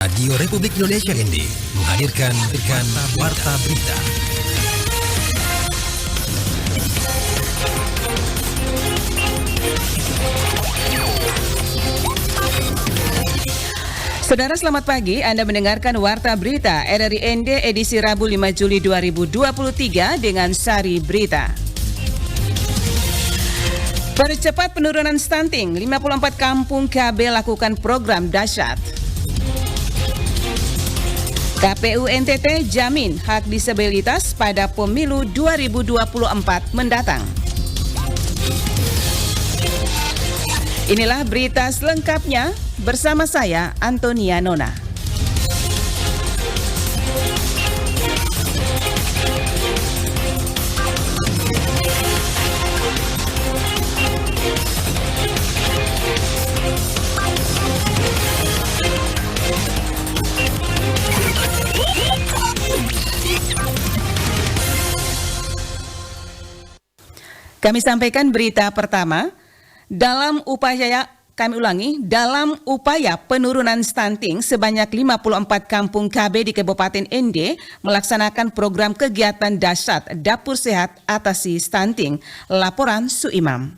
Radio Republik Indonesia ND menghadirkan Warta Berita. Saudara selamat pagi, Anda mendengarkan Warta Berita RRI ND edisi Rabu 5 Juli 2023 dengan Sari Berita. Percepat penurunan stunting, 54 kampung KB lakukan program dahsyat. KPU NTT jamin hak disabilitas pada pemilu 2024 mendatang. Inilah berita selengkapnya bersama saya, Antonia Nona. Kami sampaikan berita pertama, dalam upaya penurunan stunting sebanyak 54 kampung KB di Kabupaten ND melaksanakan program kegiatan dahsyat Dapur Sehat Atasi Stunting. Laporan Suimam.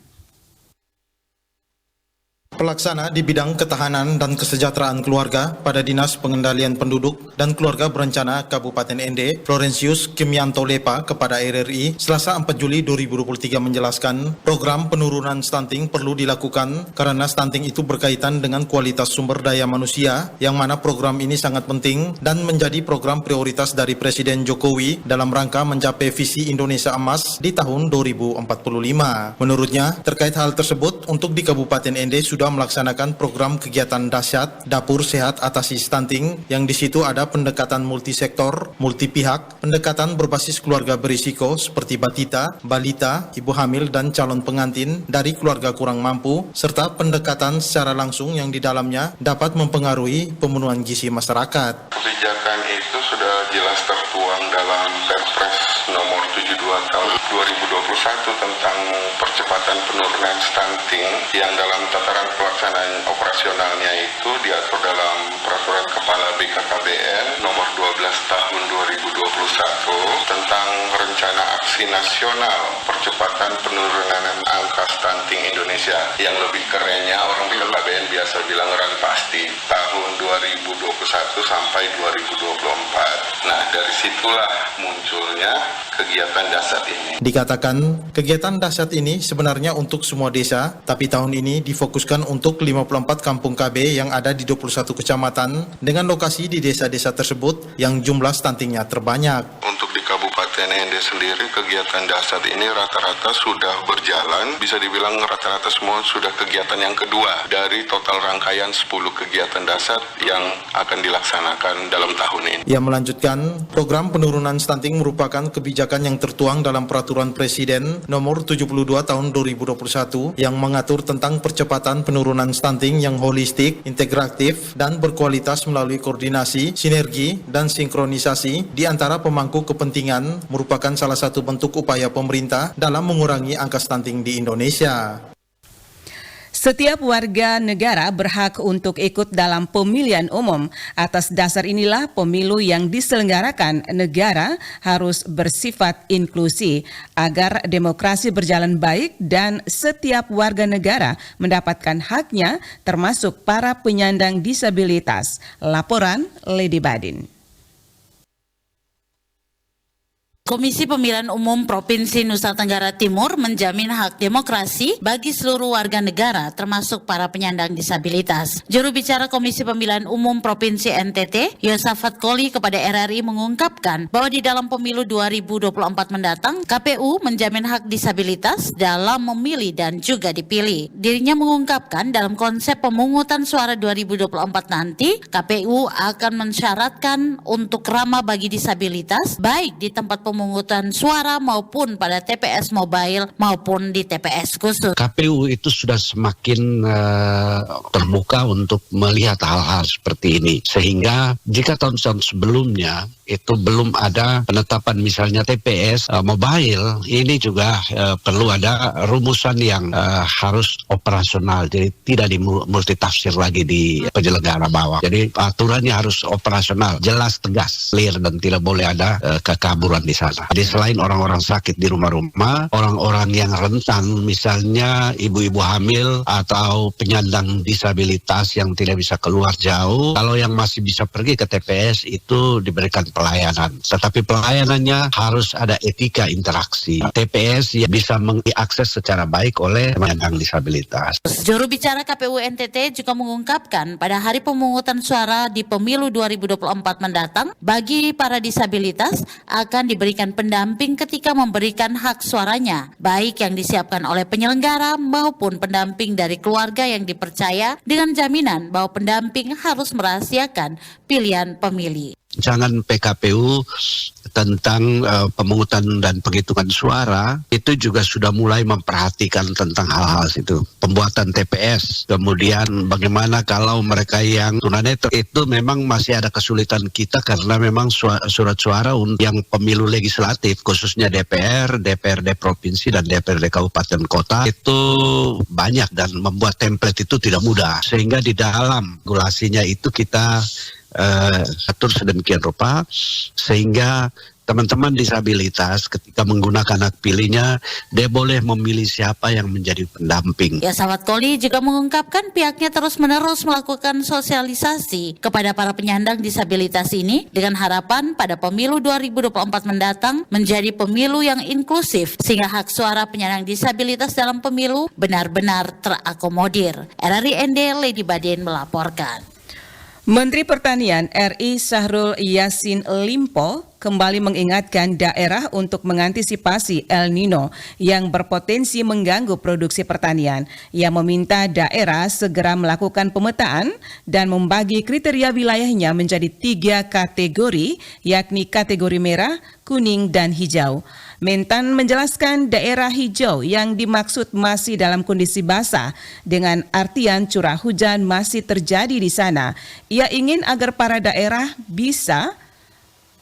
Pelaksana di bidang ketahanan dan kesejahteraan keluarga pada Dinas Pengendalian Penduduk dan Keluarga Berencana Kabupaten ND, Florentius Kimianto Lepa kepada RRI, Selasa 4 Juli 2023 menjelaskan program penurunan stunting perlu dilakukan karena stunting itu berkaitan dengan kualitas sumber daya manusia, yang mana program ini sangat penting dan menjadi program prioritas dari Presiden Jokowi dalam rangka mencapai visi Indonesia Emas di tahun 2045. Menurutnya, terkait hal tersebut, untuk di Kabupaten ND sudah melaksanakan program kegiatan dahsyat Dapur Sehat Atasi Stunting, yang di situ ada pendekatan multisektor, multi pihak, pendekatan berbasis keluarga berisiko seperti batita, balita, ibu hamil dan calon pengantin dari keluarga kurang mampu, serta pendekatan secara langsung yang di dalamnya dapat mempengaruhi pemenuhan gizi masyarakat. Kebijakan itu sudah jelas tertuang dalam Perpres nomor 72 tahun 2021 tentang percepatan penurunan stunting, yang dalam tataran pelaksanaan operasionalnya itu diatur dalam Peraturan Kepala BKKBN nomor 12 tahun 2021 tentang Rencana Aksi Nasional Percepatan Penurunan Angka Stunting Indonesia, yang lebih kerennya orang BKKBN biasa bilang Ranpasti tahun 2021 sampai 2024. Nah, dari situlah munculnya kegiatan dahsyat ini. Dikatakan, kegiatan dahsyat ini sebenarnya untuk semua desa, tapi tahun ini difokuskan untuk 54 kampung KB yang ada di 21 kecamatan dengan lokasi di desa-desa tersebut yang jumlah stuntingnya terbanyak. Untuk di Kabupaten ND sendiri, kegiatan dahsyat ini rata-rata sudah berjalan, bisa dibilang rata-rata semua sudah kegiatan yang kedua dari total rangkaian 10 kegiatan dahsyat yang akan dilaksanakan dalam tahun ini. Ia melanjutkan, program penurunan stunting merupakan kebijakan yang tertuang dalam Peraturan Presiden nomor 72 tahun 2021 yang mengatur tentang percepatan penurunan stunting yang holistik, integratif, dan berkualitas melalui koordinasi, sinergi, dan sinkronisasi di antara pemangku kepentingan, merupakan salah satu bentuk upaya pemerintah dalam mengurangi angka stunting di Indonesia. Setiap warga negara berhak untuk ikut dalam pemilihan umum. Atas dasar inilah pemilu yang diselenggarakan negara harus bersifat inklusi agar demokrasi berjalan baik dan setiap warga negara mendapatkan haknya, termasuk para penyandang disabilitas. Laporan Lady Badin. Komisi Pemilihan Umum Provinsi Nusa Tenggara Timur menjamin hak demokrasi bagi seluruh warga negara, termasuk para penyandang disabilitas. Juru bicara Komisi Pemilihan Umum Provinsi NTT, Yosafat Koli kepada RRI mengungkapkan bahwa di dalam pemilu 2024 mendatang, KPU menjamin hak disabilitas dalam memilih dan juga dipilih. Dirinya mengungkapkan dalam konsep pemungutan suara 2024 nanti, KPU akan mensyaratkan untuk ramah bagi disabilitas, baik di tempat pemungutan pemungutan suara maupun pada TPS mobile maupun di TPS khusus. KPU itu sudah semakin terbuka untuk melihat hal-hal seperti ini. Sehingga jika tahun-tahun sebelumnya itu belum ada penetapan misalnya TPS mobile, ini juga perlu ada rumusan yang harus operasional. Jadi tidak dimultitafsir lagi di penyelenggara bawah. Jadi aturannya harus operasional, jelas, tegas, clear, dan tidak boleh ada kekaburan di sana. Jadi selain orang-orang sakit di rumah-rumah, orang-orang yang rentan, misalnya ibu-ibu hamil atau penyandang disabilitas yang tidak bisa keluar jauh, kalau yang masih bisa pergi ke TPS itu diberikan pelayanan. Tetapi pelayanannya harus ada etika interaksi. TPS yang bisa mengakses secara baik oleh penyandang disabilitas. Juru bicara KPU NTT juga mengungkapkan pada hari pemungutan suara di pemilu 2024 mendatang, bagi para disabilitas akan diberikan pendamping ketika memberikan hak suaranya, baik yang disiapkan oleh penyelenggara maupun pendamping dari keluarga yang dipercaya dengan jaminan bahwa pendamping harus merahasiakan pilihan pemilih. Jangan PKPU tentang pemungutan dan penghitungan suara itu juga sudah mulai memperhatikan tentang hal-hal itu. Pembuatan TPS, kemudian bagaimana kalau mereka yang tunanetra, itu memang masih ada kesulitan kita karena memang surat suara yang pemilu legislatif, khususnya DPR, DPRD provinsi dan DPRD kabupaten kota itu banyak dan membuat template itu tidak mudah. Sehingga di dalam regulasinya itu kita atur sedemikian rupa sehingga teman-teman disabilitas ketika menggunakan hak pilihnya, dia boleh memilih siapa yang menjadi pendamping. Ya, sahabat Koli juga mengungkapkan pihaknya terus-menerus melakukan sosialisasi kepada para penyandang disabilitas ini dengan harapan pada pemilu 2024 mendatang menjadi pemilu yang inklusif sehingga hak suara penyandang disabilitas dalam pemilu benar-benar terakomodir. RRI ND Lady Baden melaporkan. Menteri Pertanian RI Syahrul Yassin Limpo kembali mengingatkan daerah untuk mengantisipasi El Nino yang berpotensi mengganggu produksi pertanian. Ia meminta daerah segera melakukan pemetaan dan membagi kriteria wilayahnya menjadi 3 kategori, yakni kategori merah, kuning, dan hijau. Mentan menjelaskan daerah hijau yang dimaksud masih dalam kondisi basah dengan artian curah hujan masih terjadi di sana. Ia ingin agar para daerah bisa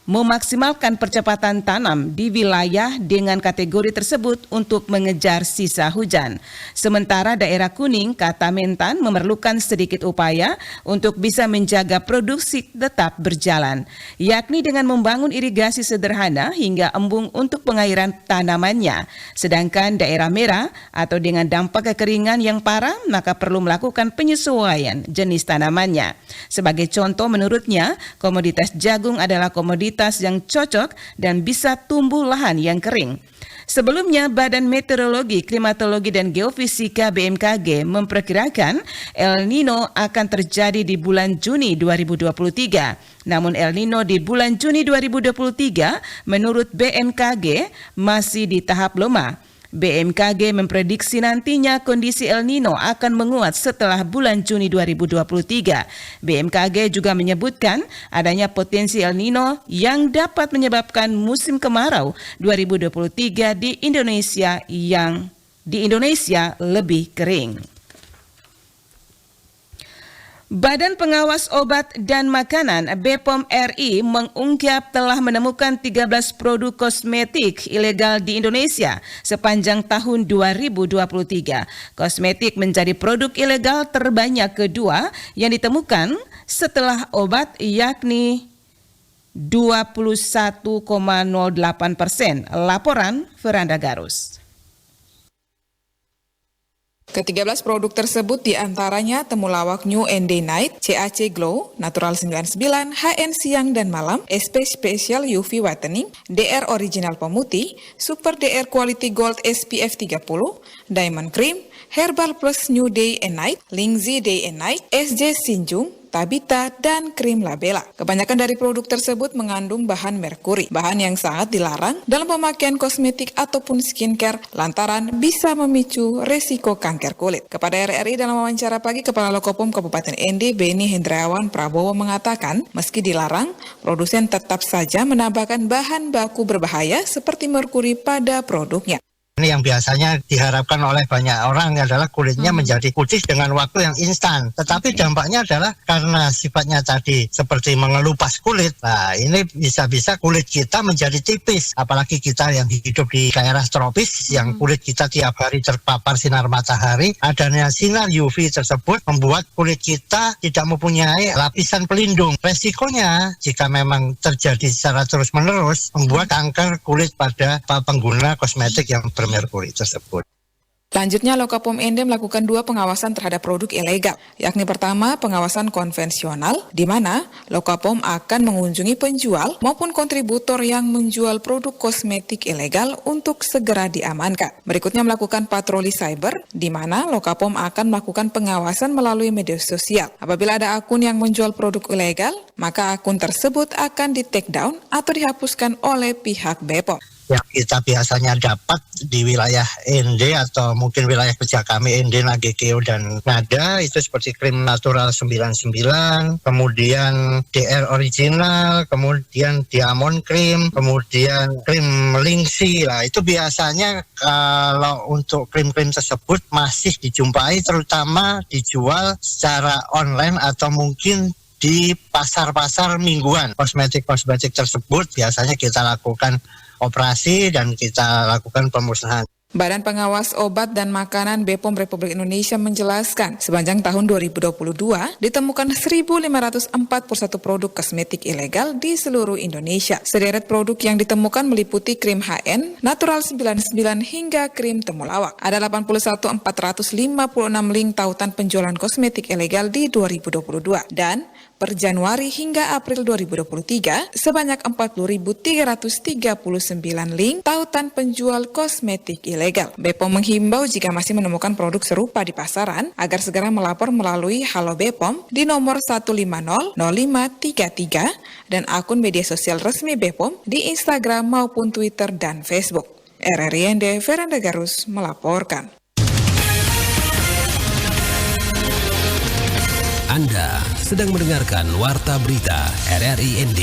memaksimalkan percepatan tanam di wilayah dengan kategori tersebut untuk mengejar sisa hujan. Sementara daerah kuning, kata Mentan, memerlukan sedikit upaya untuk bisa menjaga produksi tetap berjalan, yakni dengan membangun irigasi sederhana hingga embung untuk pengairan tanamannya. Sedangkan daerah merah atau dengan dampak kekeringan yang parah, maka perlu melakukan penyesuaian jenis tanamannya. Sebagai contoh, menurutnya, komoditas jagung adalah komoditas yang cocok dan bisa tumbuh lahan yang kering. Sebelumnya, Badan Meteorologi, Klimatologi, dan Geofisika BMKG memperkirakan El Nino akan terjadi di bulan Juni 2023. Namun El Nino di bulan Juni 2023 menurut BMKG masih di tahap lemah. BMKG memprediksi nantinya kondisi El Nino akan menguat setelah bulan Juni 2023. BMKG juga menyebutkan adanya potensi El Nino yang dapat menyebabkan musim kemarau 2023 di Indonesia lebih kering. Badan Pengawas Obat dan Makanan BPOM RI mengungkap telah menemukan 13 produk kosmetik ilegal di Indonesia sepanjang tahun 2023. Kosmetik menjadi produk ilegal terbanyak kedua yang ditemukan setelah obat, yakni 21,08%. Laporan Veranda Garus. Ke-13 produk tersebut diantaranya temulawak New and Day Night, CAC Glow, Natural 99, HN Siang dan Malam, SP Special UV Whitening, DR Original Pemutih, Super DR Quality Gold SPF 30, Diamond Cream, Herbal Plus New Day and Night, Lingzi Day and Night, SJ Sinjung, Tabita, dan krim Labella. Kebanyakan dari produk tersebut mengandung bahan merkuri, bahan yang sangat dilarang dalam pemakaian kosmetik ataupun skincare lantaran bisa memicu resiko kanker kulit. Kepada RRI dalam wawancara pagi, Kepala Lokopom Kabupaten ND Beni Hendrawan Prabowo mengatakan, meski dilarang, produsen tetap saja menambahkan bahan baku berbahaya seperti merkuri pada produknya. Ini yang biasanya diharapkan oleh banyak orang adalah kulitnya menjadi putih dengan waktu yang instan. Tetapi dampaknya adalah karena sifatnya tadi seperti mengelupas kulit. Nah, ini bisa-bisa kulit kita menjadi tipis. Apalagi kita yang hidup di daerah tropis yang kulit kita tiap hari terpapar sinar matahari. Adanya sinar UV tersebut membuat kulit kita tidak mempunyai lapisan pelindung. Resikonya jika memang terjadi secara terus-menerus membuat kanker kulit pada pengguna kosmetik yang bermerkuri tersebut. Selanjutnya, Lokapom ND melakukan 2 pengawasan terhadap produk ilegal, yakni pertama pengawasan konvensional, di mana Lokapom akan mengunjungi penjual maupun kontributor yang menjual produk kosmetik ilegal untuk segera diamankan. Berikutnya melakukan patroli cyber, di mana Lokapom akan melakukan pengawasan melalui media sosial. Apabila ada akun yang menjual produk ilegal, maka akun tersebut akan di-take down atau dihapuskan oleh pihak BPOM. Yang kita biasanya dapat di wilayah ND atau mungkin wilayah kerja kami ND, Nagekeo, dan Nada itu seperti krim natural 99, kemudian DR original, kemudian diamond cream, kemudian krim lingsi. Lah itu biasanya kalau untuk krim-krim tersebut masih dijumpai terutama dijual secara online atau mungkin di pasar-pasar mingguan. Kosmetik-kosmetik tersebut biasanya kita lakukan operasi dan kita lakukan pemusnahan. Badan Pengawas Obat dan Makanan BPOM Republik Indonesia menjelaskan, sepanjang tahun 2022 ditemukan 1.541 produk kosmetik ilegal di seluruh Indonesia. Sederet produk yang ditemukan meliputi krim HN, Natural 99 hingga krim temulawak. Ada 81.456 link tautan penjualan kosmetik ilegal di 2022 dan per Januari hingga April 2023, sebanyak 40.339 link tautan penjual kosmetik ilegal. BPOM menghimbau jika masih menemukan produk serupa di pasaran, agar segera melapor melalui Halo BPOM di nomor 150 0533 dan akun media sosial resmi BPOM di Instagram maupun Twitter dan Facebook. RRI ND Veranda Garus melaporkan. Anda sedang mendengarkan Warta Berita RRI ND.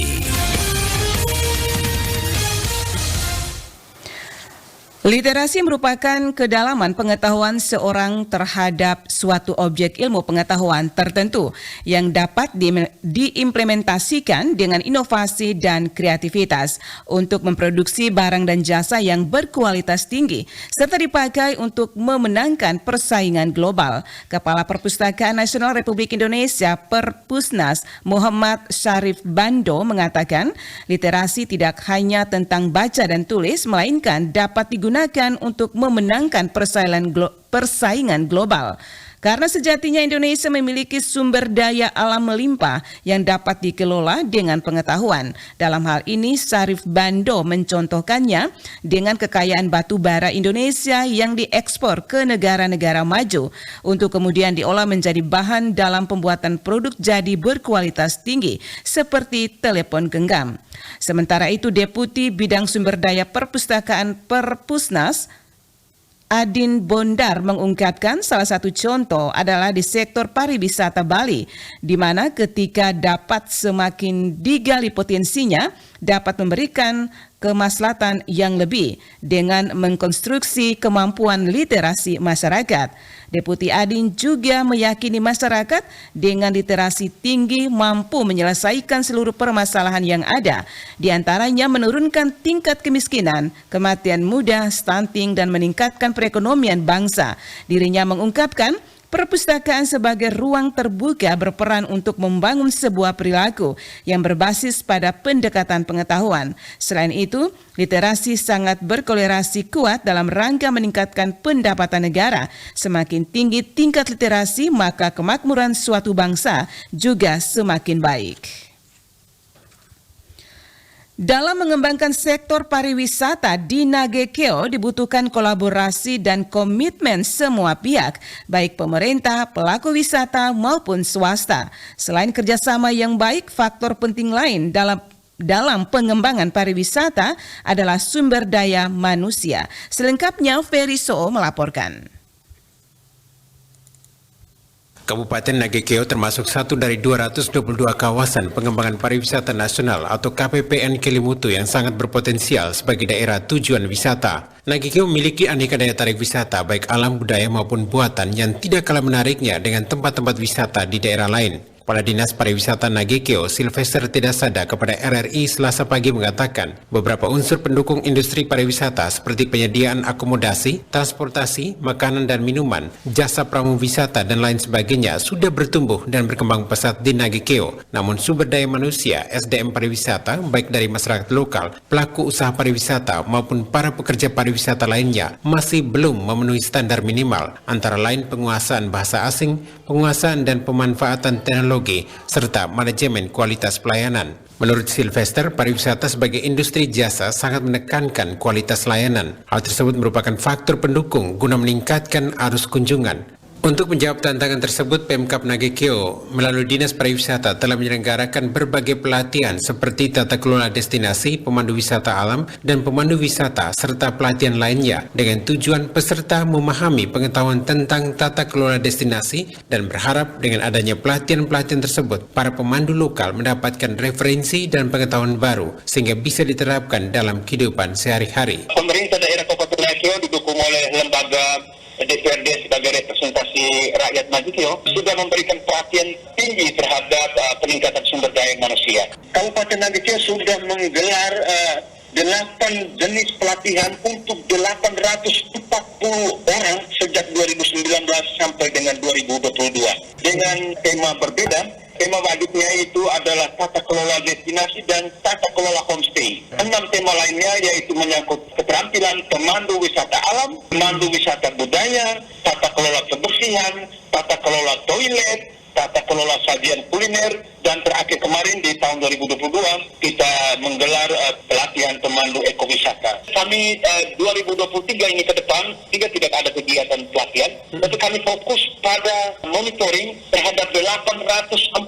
Literasi merupakan kedalaman pengetahuan seorang terhadap suatu objek ilmu pengetahuan tertentu yang dapat diimplementasikan dengan inovasi dan kreativitas untuk memproduksi barang dan jasa yang berkualitas tinggi serta dipakai untuk memenangkan persaingan global. Kepala Perpustakaan Nasional Republik Indonesia Perpusnas Muhammad Syarif Bando mengatakan literasi tidak hanya tentang baca dan tulis melainkan dapat digunakan untuk memenangkan persaingan global. Karena sejatinya Indonesia memiliki sumber daya alam melimpah yang dapat dikelola dengan pengetahuan. Dalam hal ini, Syarif Bando mencontohkannya dengan kekayaan batu bara Indonesia yang diekspor ke negara-negara maju untuk kemudian diolah menjadi bahan dalam pembuatan produk jadi berkualitas tinggi seperti telepon genggam. Sementara itu, Deputi Bidang Sumber Daya Perpustakaan Perpusnas Adin Bondar mengungkapkan salah satu contoh adalah di sektor pariwisata Bali, di mana ketika dapat semakin digali potensinya, dapat memberikan kemaslahatan yang lebih dengan mengkonstruksi kemampuan literasi masyarakat. Deputi Adin juga meyakini masyarakat dengan literasi tinggi mampu menyelesaikan seluruh permasalahan yang ada, di antaranya menurunkan tingkat kemiskinan, kematian muda, stunting, dan meningkatkan perekonomian bangsa. Dirinya mengungkapkan, perpustakaan sebagai ruang terbuka berperan untuk membangun sebuah perilaku yang berbasis pada pendekatan pengetahuan. Selain itu, literasi sangat berkorelasi kuat dalam rangka meningkatkan pendapatan negara. Semakin tinggi tingkat literasi, maka kemakmuran suatu bangsa juga semakin baik. Dalam mengembangkan sektor pariwisata di Nagekeo dibutuhkan kolaborasi dan komitmen semua pihak, baik pemerintah, pelaku wisata maupun swasta. Selain kerjasama yang baik, faktor penting lain dalam pengembangan pariwisata adalah sumber daya manusia. Selengkapnya Ferry Soo melaporkan. Kabupaten Nagekeo termasuk satu dari 222 kawasan pengembangan pariwisata nasional atau KPPN Kelimutu yang sangat berpotensial sebagai daerah tujuan wisata. Nagekeo memiliki aneka daya tarik wisata baik alam budaya maupun buatan yang tidak kalah menariknya dengan tempat-tempat wisata di daerah lain. Kepala Dinas Pariwisata Nagekeo, Sylvester Tidasada kepada RRI Selasa pagi mengatakan beberapa unsur pendukung industri pariwisata seperti penyediaan akomodasi, transportasi, makanan dan minuman, jasa pramuwisata dan lain sebagainya sudah bertumbuh dan berkembang pesat di Nagekeo. Namun sumber daya manusia, SDM pariwisata, baik dari masyarakat lokal, pelaku usaha pariwisata maupun para pekerja pariwisata lainnya masih belum memenuhi standar minimal, antara lain penguasaan bahasa asing, penguasaan dan pemanfaatan teknologi, serta manajemen kualitas pelayanan. Menurut Sylvester, pariwisata sebagai industri jasa sangat menekankan kualitas layanan. Hal tersebut merupakan faktor pendukung guna meningkatkan arus kunjungan. Untuk menjawab tantangan tersebut, Pemkab Nagekeo melalui Dinas Pariwisata telah menyelenggarakan berbagai pelatihan seperti tata kelola destinasi, pemandu wisata alam, dan pemandu wisata, serta pelatihan lainnya dengan tujuan peserta memahami pengetahuan tentang tata kelola destinasi dan berharap dengan adanya pelatihan-pelatihan tersebut, para pemandu lokal mendapatkan referensi dan pengetahuan baru sehingga bisa diterapkan dalam kehidupan sehari-hari. Pemerintah daerah Kabupaten Nagekeo didukung oleh lembaga DPRD sebagai representasi rakyat Nagekeo sudah memberikan perhatian tinggi terhadap peningkatan sumber daya manusia. Kabupaten Nagekeo sudah menggelar 8 jenis pelatihan untuk 840 orang sejak 2019 sampai dengan 2022 dengan tema berbeda. Tema wajibnya itu adalah tata kelola destinasi dan tata kelola homestay. 6 tema lainnya yaitu menyangkut keterampilan pemandu wisata alam, pemandu wisata budaya, tata kelola kebersihan, tata kelola toilet, tata kelola sajian kuliner, dan terakhir kemarin di tahun 2022 kita menggelar pelatihan pemandu ekowisata. Kami 2023 ini ke depan tidak ada kegiatan pelatihan, tapi kami fokus pada monitoring terhadap 840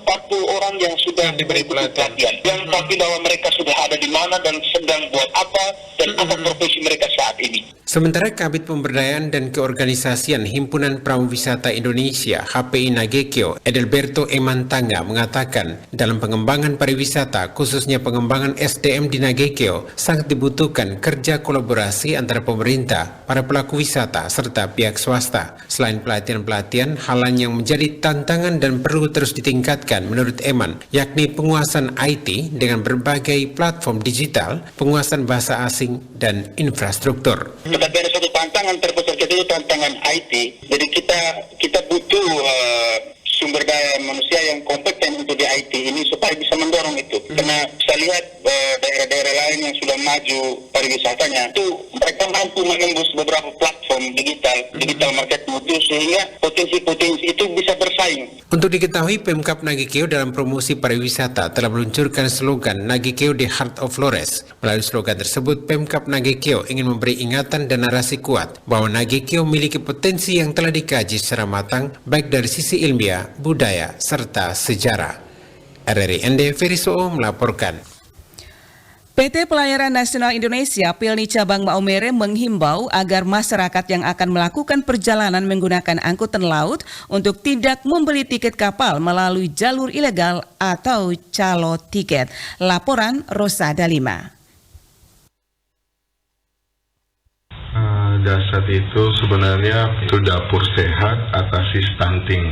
orang yang sudah diberi pelatihan. Yang pasti bahwa mereka sudah ada di mana dan sedang buat apa dan apa profesi mereka saat ini. Sementara Kabid Pemberdayaan dan Keorganisasian Himpunan Pramuwisata Indonesia HPI Nagekeo, Edelberto Emantanga mengatakan dalam pengembangan pariwisata khususnya pengembangan SDM di Nagekeo sangat dibutuhkan kerja kolaborasi antara pemerintah, para pelaku wisata serta pihak swasta. Selain pelatihan-pelatihan, hal lain yang menjadi tantangan dan perlu terus ditingkatkan menurut Eman, yakni penguasaan IT dengan berbagai platform digital, penguasaan bahasa asing dan infrastruktur. Tetapi ada satu tantangan terbesar kita itu tantangan IT. Jadi kita butuh sumber daya manusia yang kompeten untuk di IT ini supaya bisa mendorong itu. Karena saya lihat daerah-daerah lain yang sudah maju pariwisatanya itu mereka mampu menembus beberapa platform digital marketing itu sehingga potensi-potensi itu bisa bersaing. Untuk diketahui, Pemkab Nagekeo dalam promosi pariwisata telah meluncurkan slogan Nagekeo The Heart of Flores. Melalui slogan tersebut, Pemkab Nagekeo ingin memberi ingatan dan narasi kuat bahwa Nagekeo memiliki potensi yang telah dikaji secara matang baik dari sisi ilmiah, budaya, serta sejarah. RRI ND Ferry Soo melaporkan. PT Pelayaran Nasional Indonesia PELNI Cabang Maumere menghimbau agar masyarakat yang akan melakukan perjalanan menggunakan angkutan laut untuk tidak membeli tiket kapal melalui jalur ilegal atau calo tiket. Laporan Rosa Dalima. Dasar itu sebenarnya itu dapur sehat atasi stunting.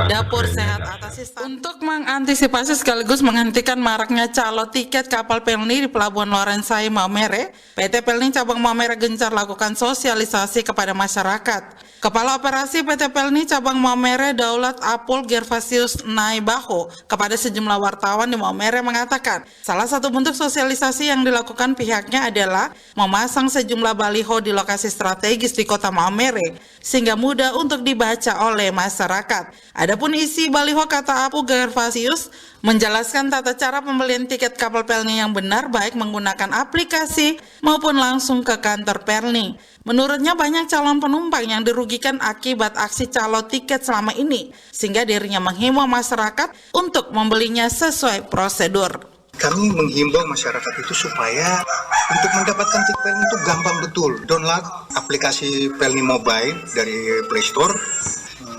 Dapur sehat atasi stunting. Untuk mengantisipasi sekaligus menghentikan maraknya calo tiket kapal PELNI di Pelabuhan Lorensai Maumere, PT PELNI Cabang Maumere gencar lakukan sosialisasi kepada masyarakat. Kepala Operasi PT PELNI Cabang Maumere Daulat Apul Gervasius Naibaho kepada sejumlah wartawan di Maumere mengatakan, salah satu bentuk sosialisasi yang dilakukan pihaknya adalah memasang sejumlah baliho di lokasi strategis di Kota Maumere sehingga mudah untuk dibaca oleh masyarakat. Adapun isi baliho kata Apu Gervasius menjelaskan tata cara pembelian tiket kapal Pelni yang benar baik menggunakan aplikasi maupun langsung ke kantor Pelni. Menurutnya banyak calon penumpang yang dirugikan akibat aksi calo tiket selama ini, sehingga dirinya menghimbau masyarakat untuk membelinya sesuai prosedur. Kami menghimbau masyarakat itu supaya untuk mendapatkan tiket Pelni itu gampang betul. Download aplikasi Pelni Mobile dari Play Store.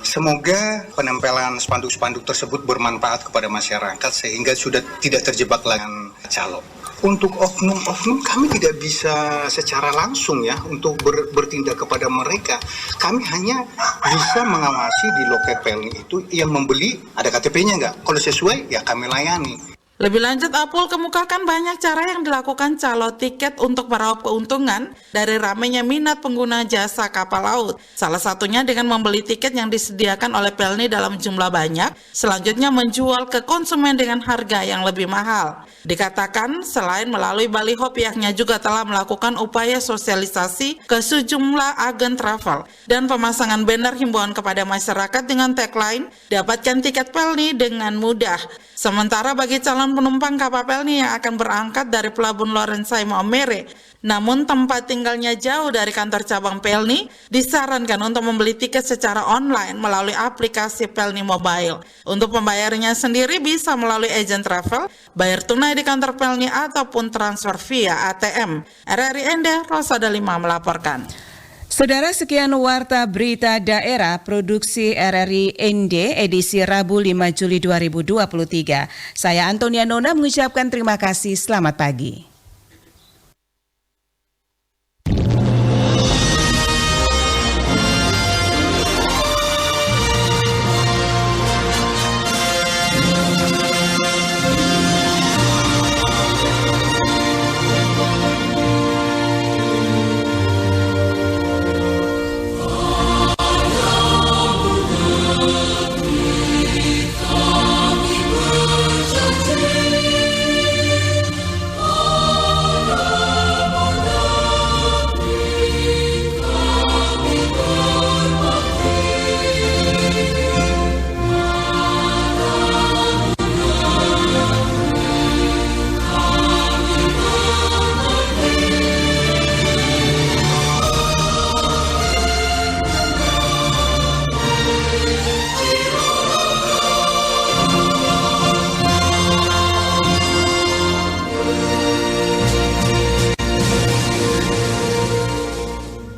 Semoga penempelan spanduk-spanduk tersebut bermanfaat kepada masyarakat sehingga sudah tidak terjebak lagi calo. Untuk oknum-oknum kami tidak bisa secara langsung ya untuk bertindak kepada mereka. Kami hanya bisa mengawasi di loket Pelni itu yang membeli ada KTP-nya nggak? Kalau sesuai ya kami layani. Lebih lanjut, Apul kemukakan banyak cara yang dilakukan calo tiket untuk meraup keuntungan dari ramainya minat pengguna jasa kapal laut. Salah satunya dengan membeli tiket yang disediakan oleh Pelni dalam jumlah banyak, selanjutnya menjual ke konsumen dengan harga yang lebih mahal. Dikatakan selain melalui baliho, pihaknya juga telah melakukan upaya sosialisasi ke sejumlah agen travel dan pemasangan banner himbauan kepada masyarakat dengan tagline dapatkan tiket Pelni dengan mudah. Sementara bagi calon penumpang kapal Pelni yang akan berangkat dari Pelabuhan Lorensai Maumere, namun tempat tinggalnya jauh dari kantor cabang Pelni, disarankan untuk membeli tiket secara online melalui aplikasi Pelni Mobile. Untuk pembayarannya sendiri bisa melalui agen travel, bayar tunai di kantor Pelni ataupun transfer via ATM. RRI Ende, Rosada 5 melaporkan. Saudara, sekian Warta Berita Daerah Produksi RRI ND edisi Rabu 5 Juli 2023. Saya Antonia Nona mengucapkan terima kasih. Selamat pagi.